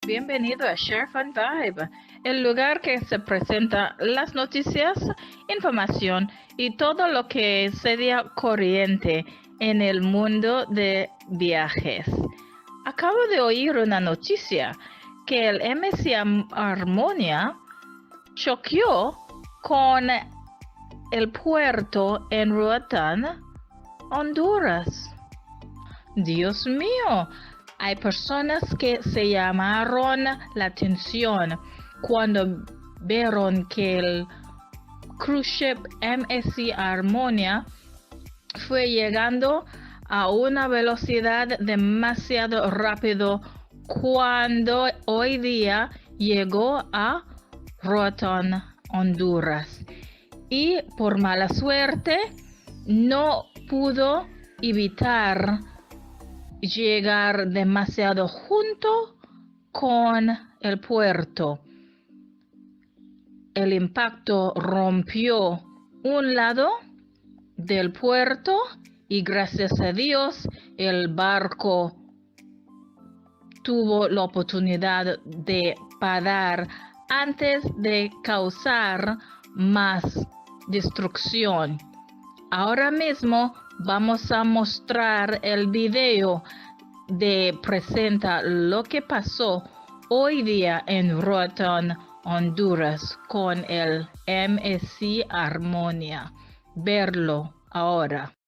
bienvenido a Share Fun Vibe, el lugar que se presenta las noticias, información y todo lo que sería corriente en el mundo de viajes. Acabo de oír una noticia que el MSC Harmonia choqueó con el puerto en Roatán, Honduras. Dios mío, hay personas que se llamaron la atención cuando vieron que el cruise ship MSC Harmonia fue llegando a una velocidad demasiado rápido cuando hoy día llegó a Roatán, Honduras. Y por mala suerte no pudo evitar llegar demasiado junto con el puerto. El impacto rompió un lado del puerto y gracias a Dios el barco tuvo la oportunidad de parar antes de causar más destrucción. Ahora mismo vamos a mostrar el video de presenta lo que pasó hoy día en Roatán, Honduras con el MSC Harmonia. Verlo ahora.